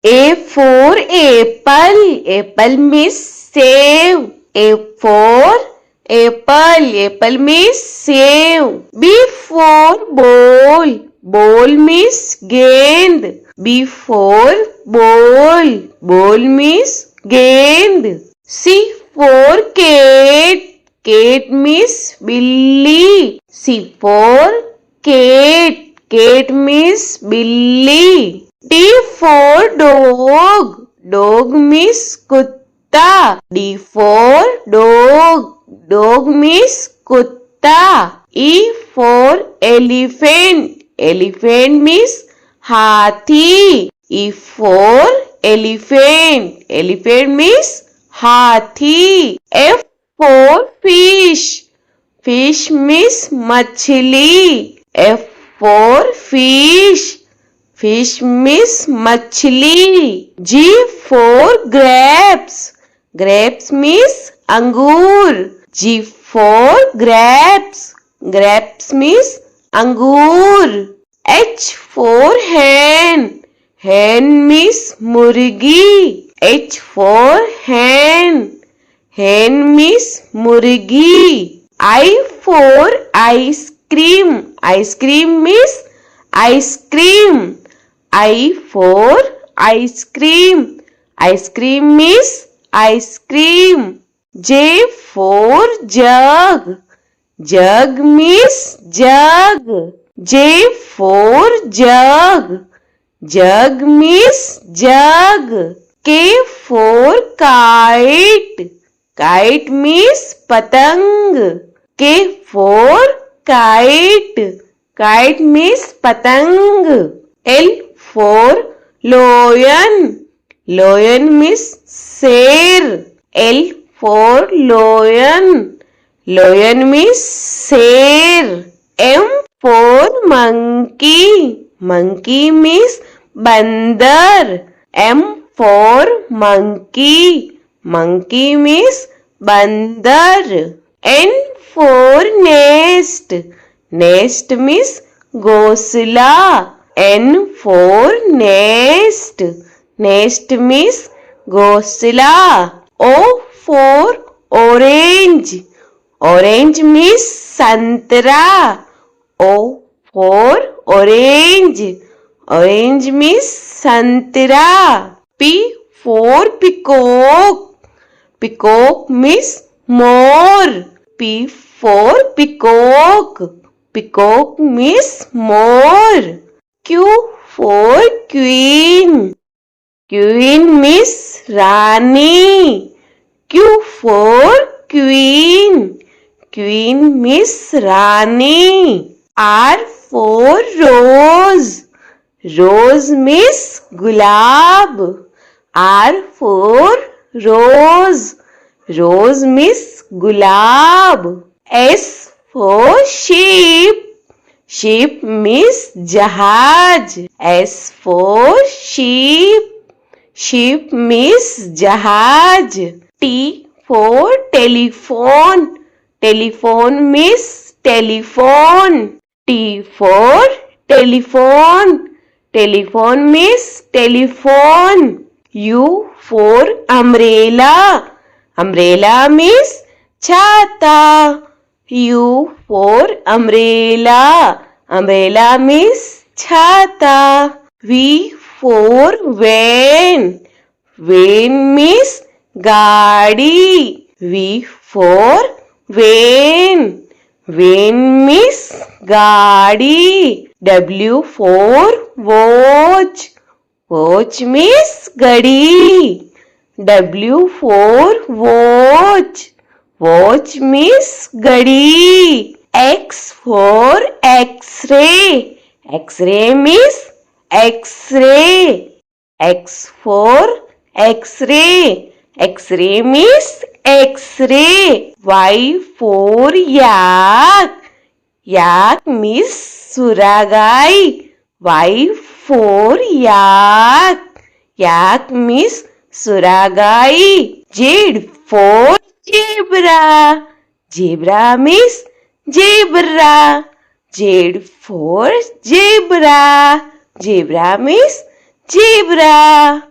A for apple. Apple means save. A for apple. Apple means save. B for ball. Ball means gend. B for ball. Ball means gend. C for cat. Cat means billy. C for cat. Cat means billy. D for dog. Dog means kutta. D for dog. Dog means kutta. E for elephant. Elephant means hathi. E for elephant. Elephant means hathi. F for fish. Fish means machli. F for fish. Fish means machli. G for grapes. Grapes means angur. G for grapes. Grapes means angur. H for hen. Hen means murgi. H for hen. Hen means murgi. I for ice cream. Ice cream means ice cream. I for ice cream. Ice cream means ice cream. J for jug. Jug means jug. J for jug. Jug means jug. K for kite. Kite means patang. K for kite. Kite means patang. L for lion. Lion means sher. L for lion. Lion means sher. M for monkey. Monkey means bandar. M for monkey. Monkey means bandar. N for nest. Nest means ghosla. N for nest. Nest means ghosla. O for orange. Orange means santra. O for orange. Orange means santra. P for peacock. Peacock means more. P for peacock. Peacock means more. Q for queen. Queen means Rani. Q for queen. Queen means Rani. R for rose. Rose means gulab. R for rose. Rose means gulab. S for sheep. Sheep means jahaj. S for sheep. Sheep means jahaj. T for telephone. Telephone means telephone. T for telephone. Telephone means telephone. U for umbrella. Umbrella means chata. U for umbrella. Umbrella means chata. V for van. Van means gaadi. V for van. Van means gaadi. W for watch. Watch means gadi. W for watch. Watch means gadi. X for X-ray. X-ray means X-ray. X for X-ray. X-ray means X-ray. Y for yak. Yak means suragai. Y for yak. Yak means suragai. Z for zebra. Zebra means zebra. Z for zebra. Zebra means zebra.